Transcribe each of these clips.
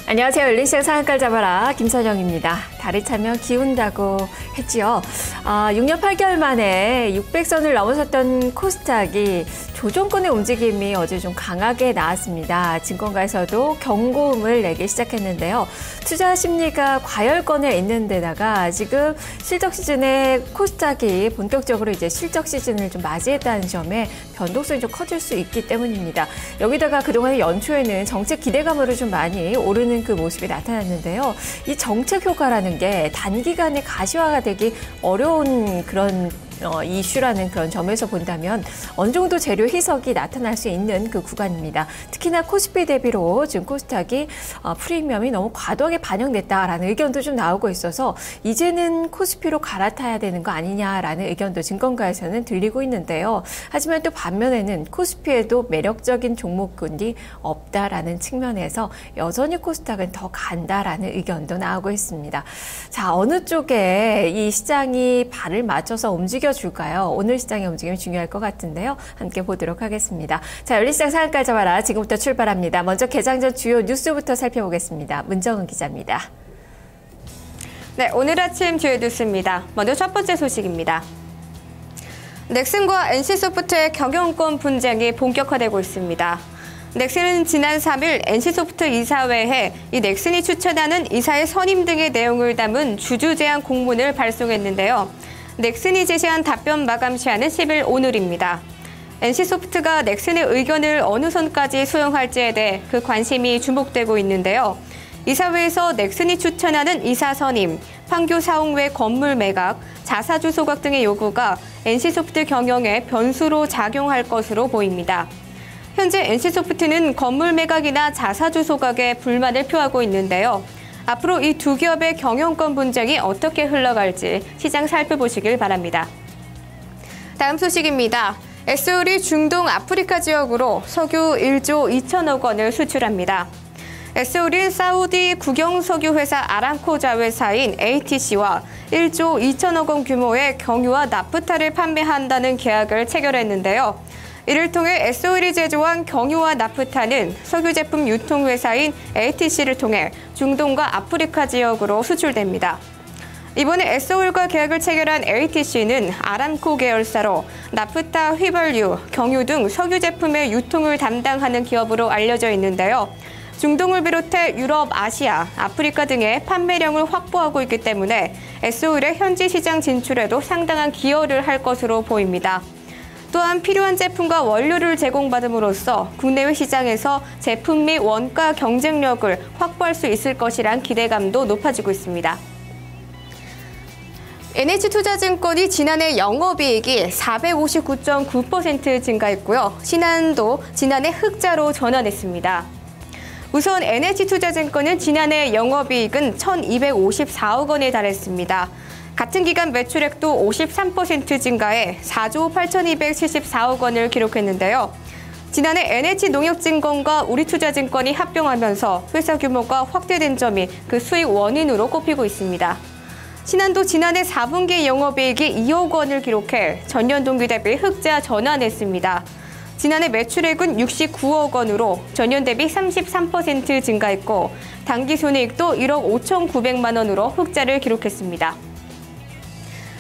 안녕하세요. 열린시장 상한가를 잡아라 김선영입니다. 달이 차면 기운다고 했지요. 6년 8개월 만에 600선을 넘어섰던 코스닥이 조정권의 움직임이 어제 좀 강하게 나왔습니다. 증권가에서도 경고음을 내기 시작했는데요. 투자 심리가 과열권에 있는 데다가 지금 실적 시즌에 코스닥이 본격적으로 이제 실적 시즌을 좀 맞이했다는 점에 변동성이 좀 커질 수 있기 때문입니다. 여기다가 그동안 연초에는 정책 기대감으로 좀 많이 오르는 그 모습이 나타났는데요. 이 정책 효과라는 게 단기간에 가시화가 되기 어려운 그런 이슈라는 그런 점에서 본다면 어느 정도 재료 희석이 나타날 수 있는 그 구간입니다. 특히나 코스피 대비로 지금 코스닥이 프리미엄이 너무 과도하게 반영됐다라는 의견도 좀 나오고 있어서 이제는 코스피로 갈아타야 되는 거 아니냐라는 의견도 증권가에서는 들리고 있는데요. 하지만 또 반면에는 코스피에도 매력적인 종목군이 없다라는 측면에서 여전히 코스닥은 더 간다라는 의견도 나오고 있습니다. 자, 어느 쪽에 이 시장이 발을 맞춰서 줄까요? 오늘 시장의 움직임이 중요할 것 같은데요. 함께 보도록 하겠습니다. 자, 열린시장 상한가 잡아라. 지금부터 출발합니다. 먼저 개장 전 주요 뉴스부터 살펴보겠습니다. 문정은 기자입니다. 네, 오늘 아침 주요 뉴스입니다. 먼저 첫 번째 소식입니다. 넥슨과 NC소프트의 경영권 분쟁이 본격화되고 있습니다. 넥슨은 지난 3일 NC소프트 이사회에 이 넥슨이 추천하는 이사의 선임 등의 내용을 담은 주주 제안 공문을 발송했는데요. 넥슨이 제시한 답변 마감 시한은 10일 오늘입니다. NC소프트가 넥슨의 의견을 어느 선까지 수용할지에 대해 그 관심이 주목되고 있는데요. 이사회에서 넥슨이 추천하는 이사 선임, 판교 사홍회 건물 매각, 자사주 소각 등의 요구가 NC소프트 경영에 변수로 작용할 것으로 보입니다. 현재 NC소프트는 건물 매각이나 자사주 소각에 불만을 표하고 있는데요. 앞으로 이 두 기업의 경영권 분쟁이 어떻게 흘러갈지 시장 살펴보시길 바랍니다. 다음 소식입니다. 에스올이 중동 아프리카 지역으로 석유 1조 2천억 원을 수출합니다. 에스올은 사우디 국영석유 회사 아람코 자회사인 ATC와 1조 2천억 원 규모의 경유와 나프타를 판매한다는 계약을 체결했는데요. 이를 통해 에스올이 제조한 경유와 나프타는 석유 제품 유통회사인 ATC를 통해 중동과 아프리카 지역으로 수출됩니다. 이번에 에스올과 계약을 체결한 ATC는 아람코 계열사로 나프타, 휘발유, 경유 등 석유 제품의 유통을 담당하는 기업으로 알려져 있는데요. 중동을 비롯해 유럽, 아시아, 아프리카 등의 판매량을 확보하고 있기 때문에 에스올의 현지 시장 진출에도 상당한 기여를 할 것으로 보입니다. 또한 필요한 제품과 원료를 제공받음으로써 국내외 시장에서 제품 및 원가 경쟁력을 확보할 수 있을 것이란 기대감도 높아지고 있습니다. NH투자증권이 지난해 영업이익이 459.9% 증가했고요. 신한도 지난해 흑자로 전환했습니다. 우선 NH투자증권은 지난해 영업이익은 1,254억 원에 달했습니다. 같은 기간 매출액도 53% 증가해 4조 8,274억 원을 기록했는데요. 지난해 NH농협증권과 우리투자증권이 합병하면서 회사 규모가 확대된 점이 그 수익 원인으로 꼽히고 있습니다. 신한도 지난해 4분기 영업이익이 2억 원을 기록해 전년 동기 대비 흑자 전환했습니다. 지난해 매출액은 69억 원으로 전년 대비 33% 증가했고 당기순이익도 1억 5,900만 원으로 흑자를 기록했습니다.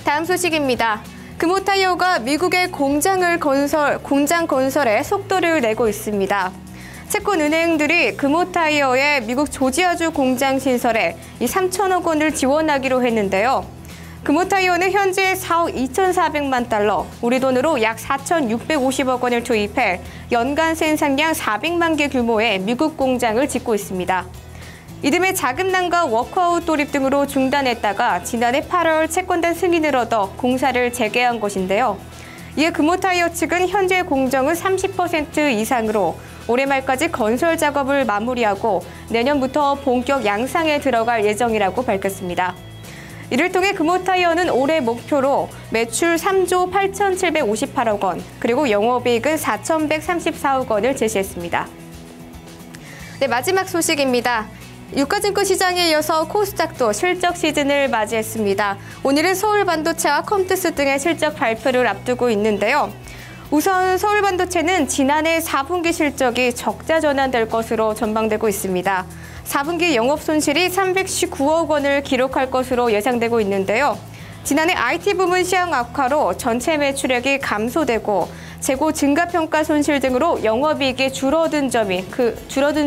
다음 소식입니다. 금호타이어가 미국의 공장 건설에 속도를 내고 있습니다. 채권은행들이 금호타이어의 미국 조지아주 공장 신설에 3천억 원을 지원하기로 했는데요. 금호타이어는 현재 4억 2,400만 달러, 우리 돈으로 약 4,650억 원을 투입해 연간 생산량 400만 개 규모의 미국 공장을 짓고 있습니다. 이듬해 자금난과 워크아웃 돌입 등으로 중단했다가 지난해 8월 채권단 승인을 얻어 공사를 재개한 것인데요. 이에 금호타이어 측은 현재 공정은 30% 이상으로 올해 말까지 건설 작업을 마무리하고 내년부터 본격 양상에 들어갈 예정이라고 밝혔습니다. 이를 통해 금호타이어는 올해 목표로 매출 3조 8,758억 원, 그리고 영업이익은 4,134억 원을 제시했습니다. 네, 마지막 소식입니다. 유가증권 시장에 이어서 코스닥도 실적 시즌을 맞이했습니다. 오늘은 서울반도체와 컴투스 등의 실적 발표를 앞두고 있는데요. 우선 서울반도체는 지난해 4분기 실적이 적자 전환될 것으로 전망되고 있습니다. 4분기 영업 손실이 319억 원을 기록할 것으로 예상되고 있는데요. 지난해 IT 부문 시황 악화로 전체 매출액이 감소되고 재고 증가평가 손실 등으로 영업이익이 줄어든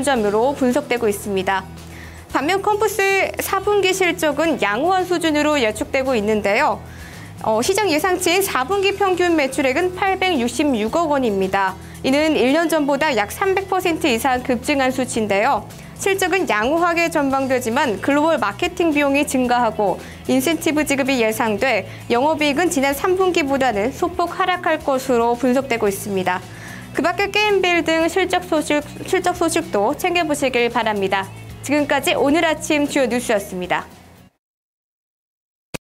점으로 분석되고 있습니다. 반면 컴푸스의 4분기 실적은 양호한 수준으로 예측되고 있는데요. 시장 예상치인 4분기 평균 매출액은 866억 원입니다. 이는 1년 전보다 약 300% 이상 급증한 수치인데요. 실적은 양호하게 전망되지만 글로벌 마케팅 비용이 증가하고 인센티브 지급이 예상돼 영업이익은 지난 3분기보다는 소폭 하락할 것으로 분석되고 있습니다. 그 밖에 게임빌 등 실적 소식도 챙겨보시길 바랍니다. 지금까지 오늘 아침 주요 뉴스였습니다.